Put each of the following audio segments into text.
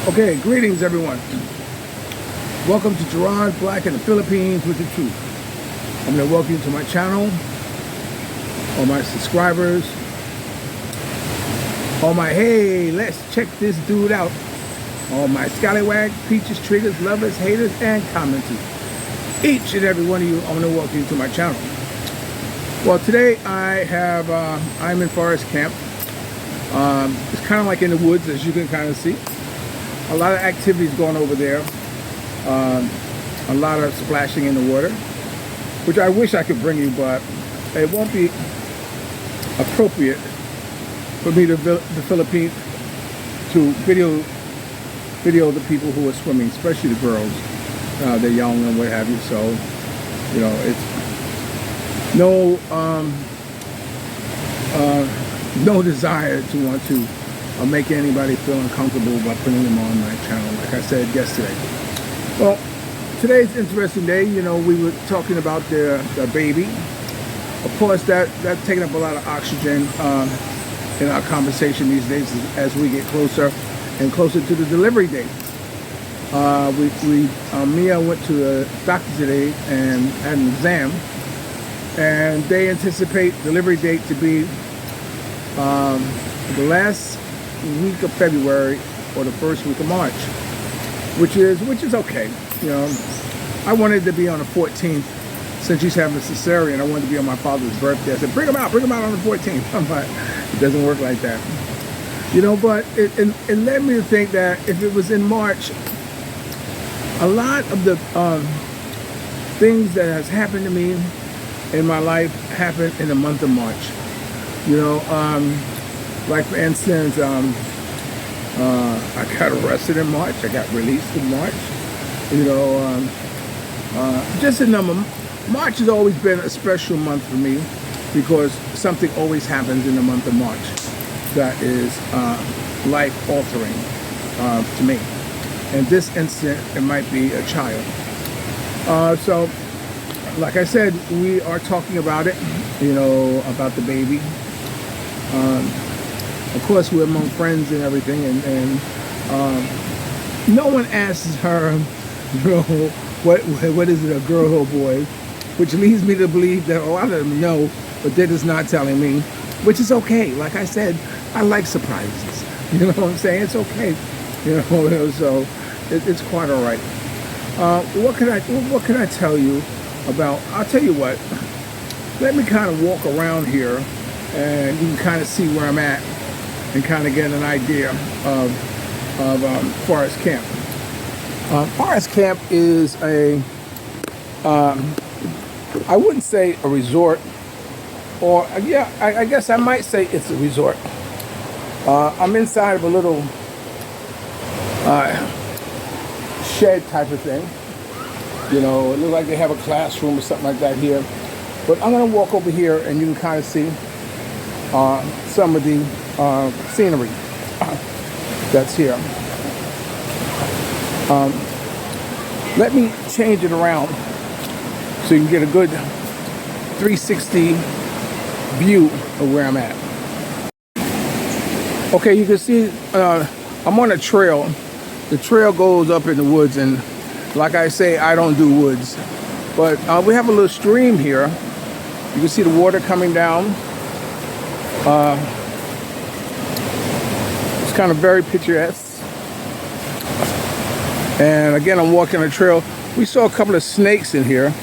Okay, greetings everyone. Welcome to Gerard Black in the Philippines with the truth. I'm going to welcome you to my channel, all my subscribers, all my hey, let's check this dude out, all my scallywag, peaches, triggers, lovers, haters, and commenters. Each and every one of you, I want to welcome you to my channel. Well, today I'm in forest camp. It's kind of like in the woods, as you can kind of see. A lot of activities going over there. A lot of splashing in the water, which I wish I could bring you, but it won't be appropriate for me to the Philippines to video the people who are swimming, especially the girls. They're young and what have you, so you know it's no desire to want to make anybody feel uncomfortable by putting them on my channel, like I said yesterday. Well, today's an interesting day. You know, we were talking about the baby. Of course, that's taking up a lot of oxygen in our conversation these days as we get closer and closer to the delivery date. Mia went to the doctor today and had an exam, and they anticipate delivery date to be the last week of February or the first week of March, which is okay. You know, I wanted to be on the 14th since she's having a cesarean. I wanted to be on my father's birthday. I said, bring him out on the 14th. But it doesn't work like that. You know, but it led me to think that if it was in March, a lot of the things that has happened to me in my life happened in the month of March. You know, like for instance, I got arrested in March. I got released in March. You know, just a number. March has always been a special month for me because something always happens in the month of March that is life-altering to me. In this instant, it might be a child. So, like I said, we are talking about it. You know, about the baby. Of course, we're among friends and everything, and no one asks her, you know, what is it, a girl or boy, which leads me to believe that a lot of them know, but they're just not telling me, which is okay. Like I said, I like surprises. You know what I'm saying? It's okay. You know, so it's quite all right. What can I tell you about? I'll tell you what. Let me kind of walk around here, and you can kind of see where I'm at, and kind of get an idea of forest camp. Forest camp is I wouldn't say a resort, or yeah, I guess I might say it's a resort. I'm inside of a little shed type of thing. You know, it looks like they have a classroom or something like that here. But I'm going to walk over here, and you can kind of see some of the scenery that's here. Let me change it around so you can get a good 360 view of where I'm at. Okay, you can see I'm on a trail. The trail goes up in the woods, and like I say, I don't do woods. But we have a little stream here. You can see the water coming down. It's kind of very picturesque. And again, I'm walking a trail. We saw a couple of snakes in here,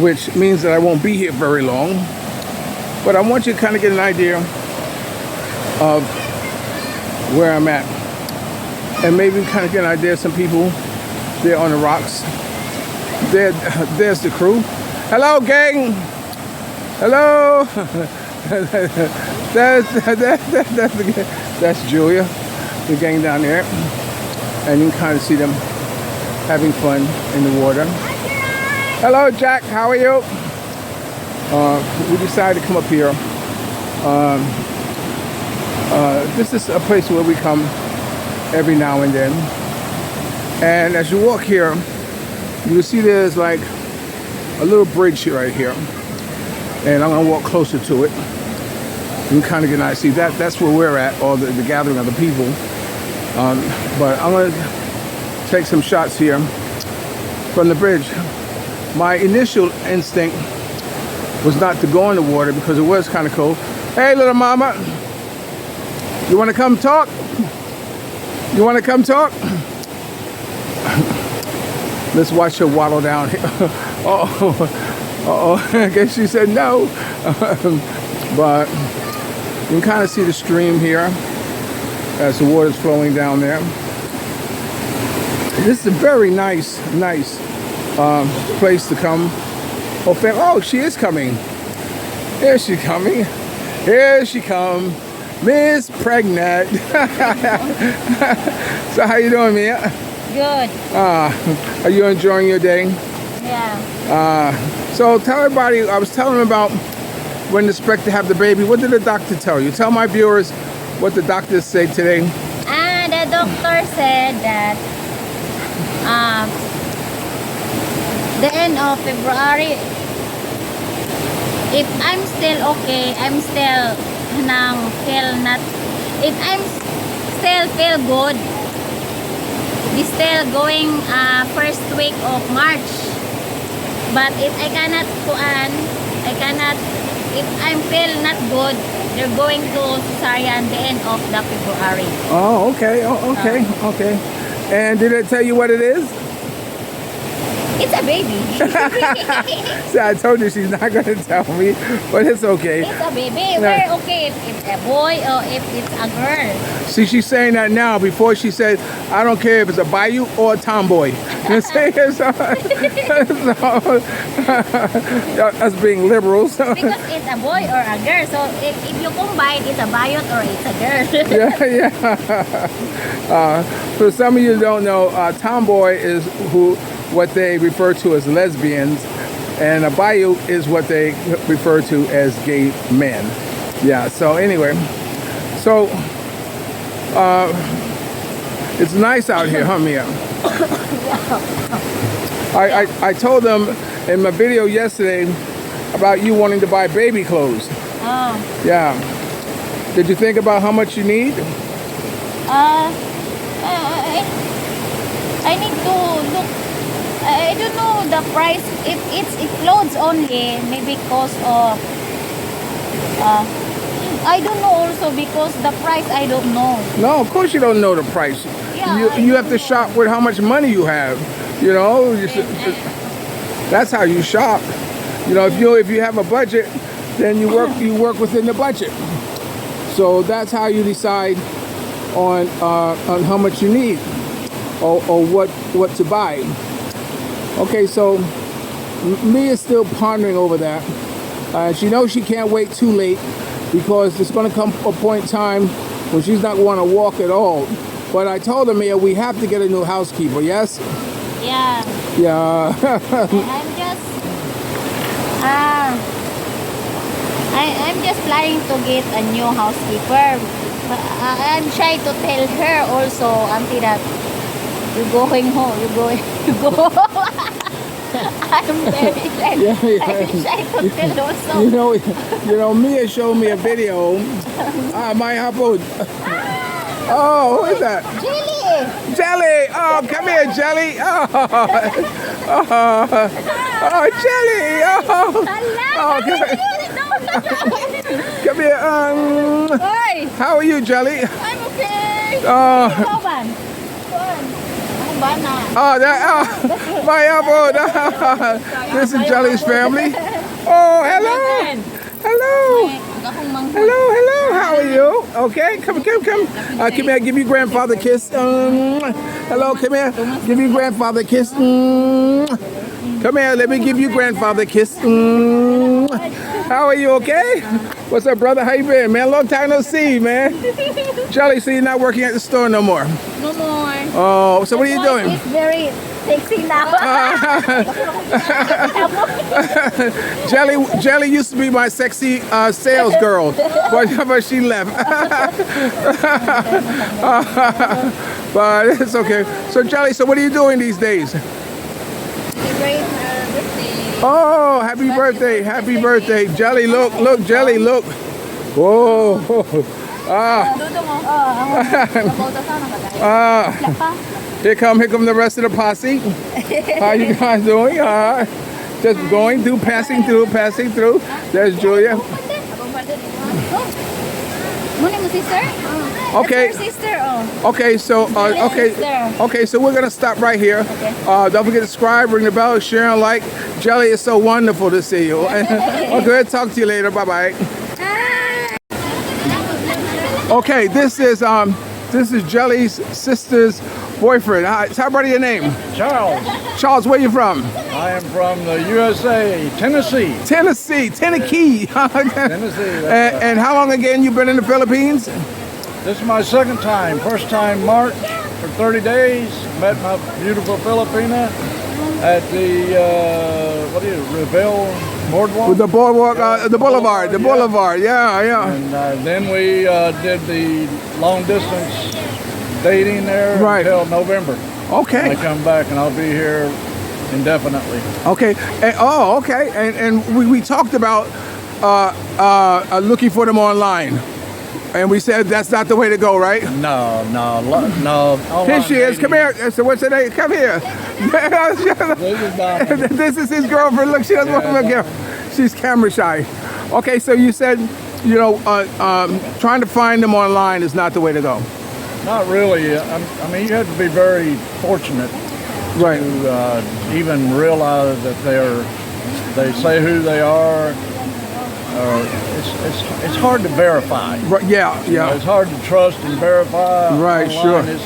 which means that I won't be here very long. But I want you to kind of get an idea of where I'm at. And maybe kind of get an idea of some people there on the rocks. There's the crew. Hello, gang. Hello. That's Julia, the gang down there. And you can kind of see them having fun in the water. Hello, Jack. How are you? We decided to come up here. This is a place where we come every now and then. And as you walk here, you can see there's like a little bridge right here. And I'm going to walk closer to it. You can kind of get an idea. See, that's where we're at, or the gathering of the people. But I'm going to take some shots here from the bridge. My initial instinct was not to go in the water because it was kind of cold. Hey, little mama, you want to come talk? You want to come talk? Let's watch her waddle down here. Uh-oh, I guess she said no. But you can kind of see the stream here as the water's flowing down there. This is a very nice place to come. Oh, she is coming. Here she coming. Here she come, Miss Pregnant. So how you doing, Mia? Good. Are you enjoying your day? Yeah. So tell everybody, I was telling them about when to expect to have the baby. What did the doctor tell you? Tell my viewers what the doctors said today. The doctor said that the end of February, if I'm still okay, I'm still if I'm still feel good, it's still going first week of March. But if I cannot if I'm feel not good, they're going to cesarean the end of the February. Oh, okay. Okay. And did it tell you what it is? It's a baby. See, I told you she's not going to tell me, but it's okay. It's a baby. We're okay if it's a boy or if it's a girl. See, she's saying that now. Before she said, I don't care if it's a bayou or a tomboy. You see? So, us being liberals. Because it's a boy or a girl. So if you combine, it's a bayou or it's a girl. Yeah. For some of you who don't know, tomboy is what they refer to as lesbians, and a bayou is what they refer to as gay men. Yeah, so anyway, so it's nice out here, huh, Mia? I told them in my video yesterday about you wanting to buy baby clothes. Oh. Yeah. Did you think about how much you need? I need to look. I don't know the price. If it's clothes only, maybe cost of. I don't know also because the price I don't know. No, of course you don't know the price. Yeah, you have to shop with how much money you have. You know, that's how you shop. You know, if you have a budget, then you work within the budget. So that's how you decide on how much you need or what to buy. Okay, so Mia's still pondering over that. She knows she can't wait too late because there's going to come a point in time when she's not going to walk at all. But I told her, Mia, we have to get a new housekeeper, yes? Yeah. Yeah. I'm just planning to get a new housekeeper. I'm shy to tell her also until that you're going home. You go. I'm very shy. I'm shy to tell also. You know, Mia showed me a video. My hapon. Oh, who is that? Jelly. Oh, come here, Jelly. Oh, Jelly. Come here. How are you, Jelly? I'm okay. My elbow. This is Jelly's family. Oh, hello. How are you? Okay, come. Come here, give your grandfather a kiss. Hello, come here. Give your grandfather a kiss. Come here, let me give you grandfather a kiss. How are you, okay? What's up, brother? How you been, man? Long time no see, man. Jelly, so you're not working at the store no more? No more. Oh, so what are you doing? It's very sexy now. Jelly used to be my sexy sales girl, but she left. But it's okay. So Jelly, so what are you doing these days? Celebrate birthday. Oh, happy birthday. Jelly, look, Jelly, look. Whoa. Here come the rest of the posse. How you guys doing? Just going through, passing through. There's Julia. Okay. Okay, so okay, so we're gonna stop right here. Don't forget to subscribe, ring the bell, share, and like. Jelly, it's so wonderful to see you. Okay, talk to you later. Bye bye. Okay, this is Jelly's sister's boyfriend. Hi, tell everybody your name. Charles. Charles, where you from? I am from the USA, Tennessee. Tennessee. Tennessee. And how long again you been in the Philippines? This is my second time. First time March for 30 days. Met my beautiful Filipina at the Rebel Boardwalk. With the boardwalk, the boulevard, yeah. And then we did the long distance dating there until November. Okay. I come back and I'll be here indefinitely. Okay. And, okay. And we talked about looking for them online. And we said that's not the way to go, right? No. Here she is. Come here. So what's her name? Come here. This is his girlfriend. Look, she doesn't want to look. She's camera shy. Okay, so you said, trying to find them online is not the way to go. Not really. I mean, you have to be very fortunate to even realize that they say who they are. It's hard to verify. Right, yeah. It's hard to trust and verify. Right, online.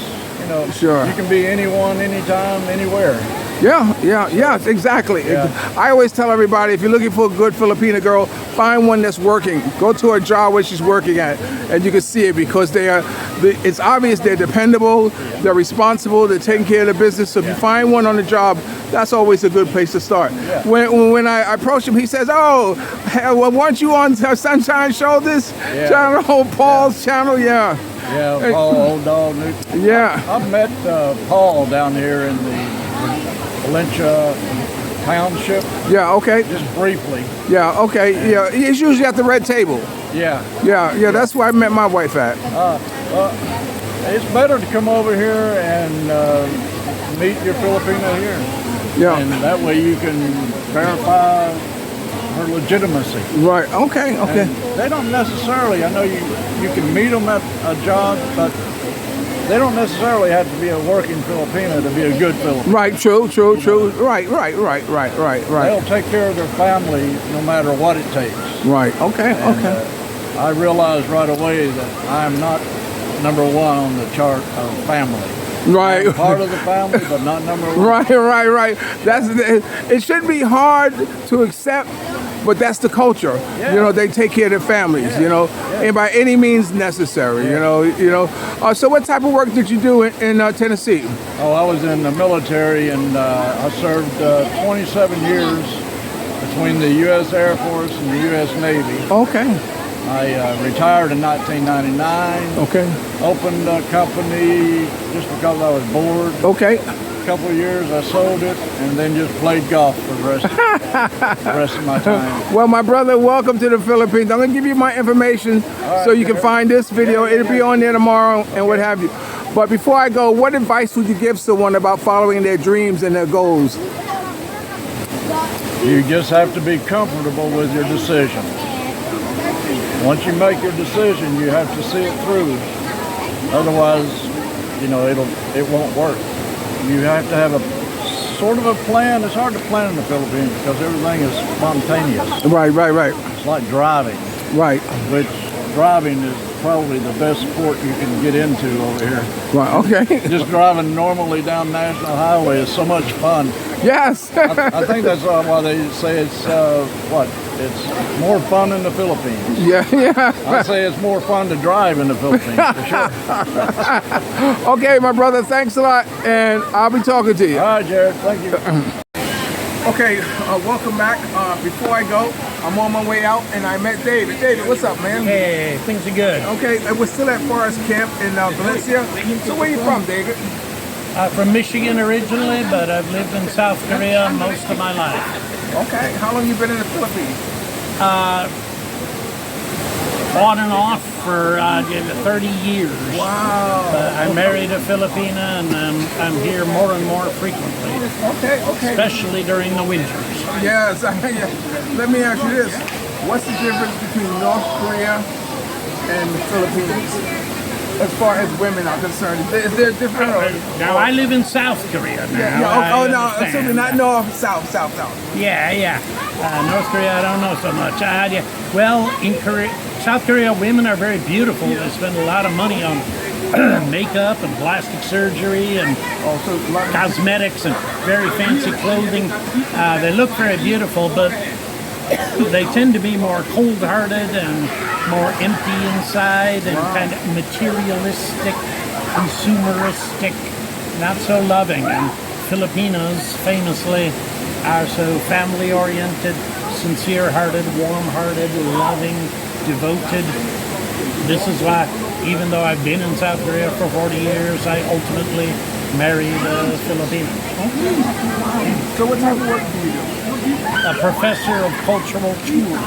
Sure. You can be anyone, anytime, anywhere. Yeah, exactly. Yeah. I always tell everybody, if you're looking for a good Filipina girl, find one that's working. Go to her job where she's working at, and you can see it because it's obvious they're dependable, they're responsible, they're taking care of the business. So if you find one on the job, that's always a good place to start. Yeah. When I approach him, he says, weren't you on Sunshine Show this channel, Paul's channel? Yeah, Paul, old dog. Yeah. I've met Paul down here in the Valencia township. Yeah, okay. Just briefly. Yeah, okay. Yeah, he's usually at the red table. Yeah. Yeah, that's where I met my wife at. It's better to come over here and meet your Filipina here. Yeah. And that way you can verify her legitimacy. Right, okay. And they don't necessarily, I know you can meet them at a job, but they don't necessarily have to be a working Filipina to be a good Filipina. Right, true. Right. They'll take care of their family no matter what it takes. Right, okay. I realized right away that I'm not number one on the chart of family. Right. I'm part of the family, but not number one. Right. It should be hard to accept, but that's the culture. Yeah. They take care of their families, and by any means necessary, So what type of work did you do in Tennessee? Oh, I was in the military, and I served 27 years between the U.S. Air Force and the U.S. Navy. Okay. I retired in 1999. Okay. Opened a company just because I was bored. Okay. A couple of years I sold it and then just played golf for the rest of my time. Well, my brother, welcome to the Philippines. I'm going to give you my information so you can find this video. It'll be on there tomorrow and what have you. But before I go, what advice would you give someone about following their dreams and their goals? You just have to be comfortable with your decision. Once you make your decision, you have to see it through. Otherwise, it won't work. You have to have a sort of a plan. It's hard to plan in the Philippines because everything is spontaneous. Right. It's like driving. Right. Which driving is probably the best sport you can get into over here. Right, okay. Just driving normally down National Highway is so much fun. Yes. I think that's why they say it's it's more fun in the Philippines. Yeah. I say it's more fun to drive in the Philippines, for sure. Okay, my brother, thanks a lot, and I'll be talking to you. All right, Jared, thank you. Okay, welcome back. Before I go, I'm on my way out, and I met David. David, what's up, man? Hey, things are good. Okay, we're still at Forest Camp in Valencia. So where you from, David? From Michigan originally, but I've lived in South Korea most of my life. Okay, how long you been in the Philippines? on and off for 30 years. Wow. I married a Filipina, and I'm here more and more frequently, Okay. especially during the winters. Yes. Let me ask you this. What's the difference between North Korea and the Philippines as far as women are concerned? Is there different? Now, I live in South Korea now. Yeah. Oh, no. understand. Assuming not North, South. Yeah. North Korea, I don't know so much. Well, in South Korea, women are very beautiful. They spend a lot of money on makeup and plastic surgery and Also, a lot of cosmetics and very fancy clothing. They look very beautiful, but they tend to be more cold-hearted and more empty inside and kind of materialistic, consumeristic, not so loving. And Filipinos famously are so family-oriented, sincere-hearted, warm-hearted, loving, devoted. This is why, even though I've been in South Korea for 40 years, I ultimately married a Filipino. So what type of work do you do? A professor of cultural tours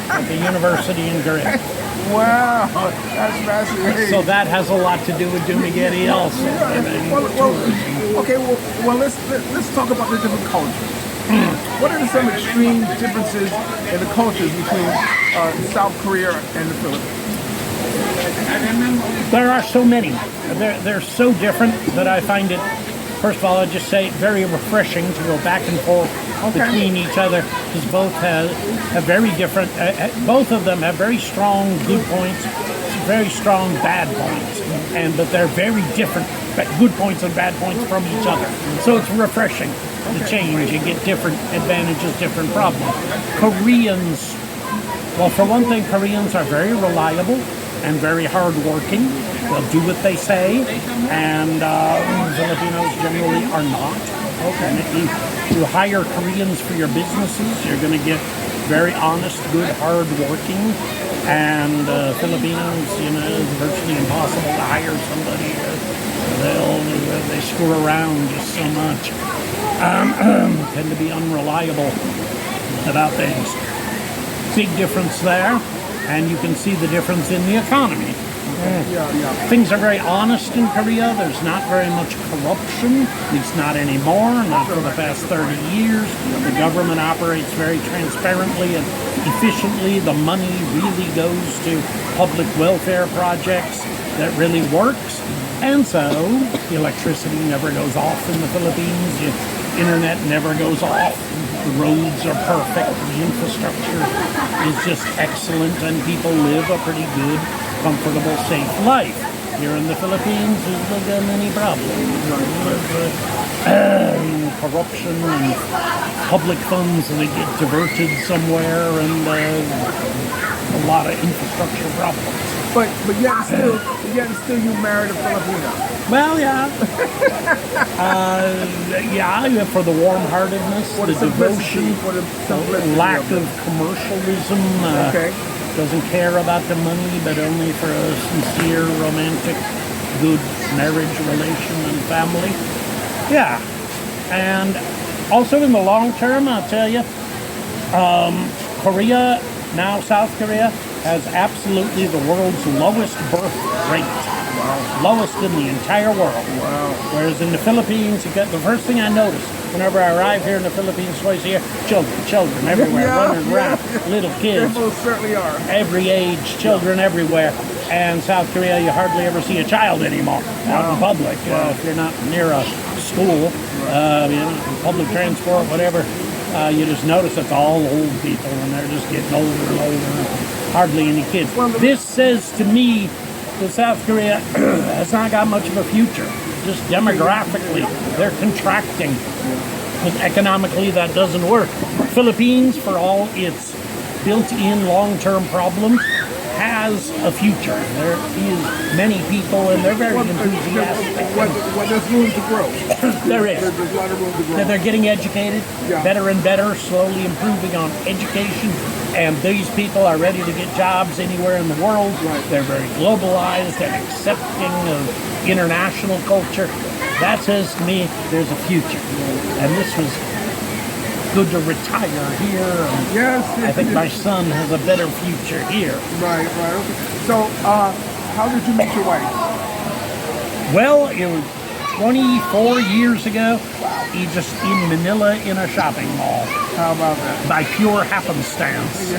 at the university in Korea. Wow, that's fascinating. So that has a lot to do with Dumaguete also. Well, let's talk about the different cultures. What are some extreme differences in the cultures between South Korea and the Philippines? There are so many. They're so different that I find it, first of all, I'd just say very refreshing to go back and forth between each other, because both have very different, both of them have very strong good points, very strong bad points, but they're very different good points and bad points from each other. So it's refreshing to change and get different advantages, different problems. Koreans, well, for one thing, Koreans are very reliable and very hardworking. They'll do what they say, and Filipinos generally are not. Okay. If you hire Koreans for your businesses, you're going to get very honest, good, hardworking, and Filipinos, it's virtually impossible to hire somebody. They screw around just so much. Tend to be unreliable about things. Big difference there, and you can see the difference in the economy. Things are very honest in Korea. There's not very much corruption, at least not anymore, not for the past 30 years. The government operates very transparently and efficiently. The money really goes to public welfare projects that really works. And so, electricity never goes off in the Philippines. Internet never goes off. The roads are perfect. The infrastructure is just excellent, and people live a pretty good, comfortable, safe life. Here in the Philippines, there's not many problems. Corruption and public funds that get diverted somewhere, and a lot of infrastructure problems. But yet still you married a Filipino. Well, yeah. For the warm-heartedness, the devotion, the lack of commercialism. Doesn't care about the money, but only for a sincere, romantic, good marriage relation and family. Yeah. And also in the long term, I'll tell you, Korea, now South Korea, has absolutely the world's lowest birth rate. Wow. Lowest in the entire world. Wow. Whereas in the Philippines, the first thing I noticed whenever I arrive here in the Philippines twice a year, children everywhere, running around, little kids. They most certainly are. Every age, children everywhere. And South Korea, you hardly ever see a child anymore out in public. If you're not near a school, public transport, whatever, you just notice it's all old people, and they're just getting older and older. Hardly any kids. This says to me that South Korea has not got much of a future. Just demographically, they're contracting. And economically, that doesn't work. Philippines, for all its built-in long-term problems, has a future. There is many people, and they're very enthusiastic. There's room to grow. There is. There's a lot of room to grow. They're getting educated, better and better, slowly improving on education. And these people are ready to get jobs anywhere in the world. Right. They're very globalized and accepting of international culture. That says to me there's a future. And this was good to retire here. And Yes. I think my son has a better future here. Right. Okay. So, how did you meet your wife? Well, it was 24 years ago, just in Manila in a shopping mall. How about that? By pure happenstance.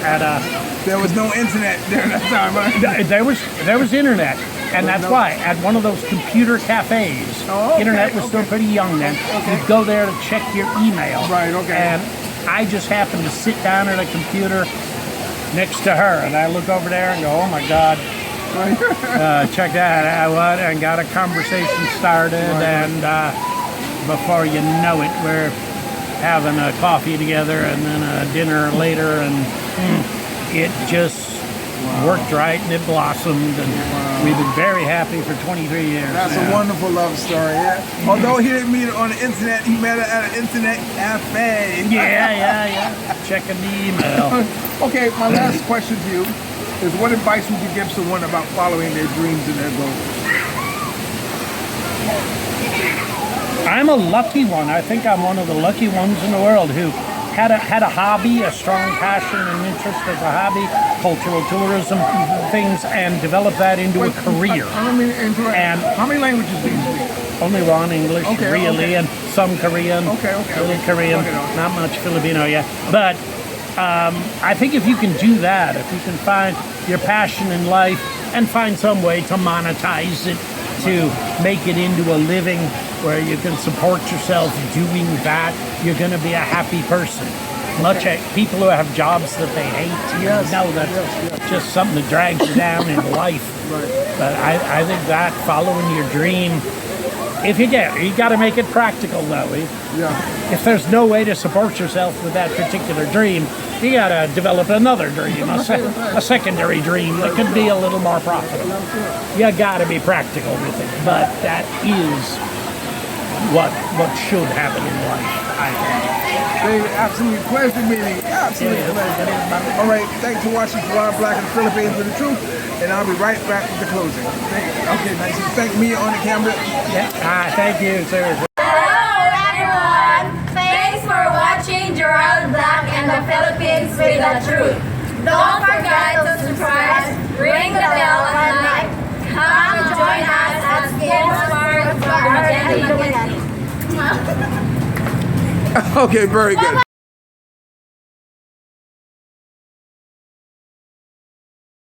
There was no internet there that time, right? There was internet, and that's why at one of those computer cafes, Oh, okay, internet was still pretty young then. Okay. You'd go there to check your email. Right, okay. And I just happened to sit down at a computer next to her, and I look over there and go, "Oh my God." Check that out, and got a conversation started, and before you know it, we're having a coffee together and then a dinner later, and it just worked right, and it blossomed, and we've been very happy for 23 years. That's now. a wonderful love story, yeah. Although he didn't meet her on the internet, he met her at an internet cafe. Yeah. Checking the email. Okay, my last question to you is, what advice would you give someone about following their dreams and their goals? I'm a lucky one. I think I'm one of the lucky ones in the world who had a hobby, a strong passion and interest as a hobby, cultural tourism things, and developed that into a career. I don't mean to interrupt. And how many languages do you speak? Only one English, Okay, really, okay. and some Korean, little Korean, Okay. not much Filipino yet. But I think if you can do that, if you can find your passion in life and find some way to monetize it, to make it into a living where you can support yourself doing that, you're going to be a happy person. Much like people who have jobs that they hate, you know that's just something that drags you down in life. But I think that following your dream, if you got to make it practical though. If there's no way to support yourself with that particular dream, you got to develop another dream, a secondary dream that could be a little more profitable. You got to be practical with it, but that is what should happen in life, I think. David, absolute pleasure meeting. Absolute pleasure. All right, thanks for watching Gerard Black in the Philippines with the Truth, and I'll be right back with the closing. Okay, nice. Thank me on the camera. Thank you, sir. Hello everyone! Thanks for watching Gerard Black and the Philippines with the Truth. Don't forget to subscribe, ring the bell, and like. Come join us at Skins for Okay, very good.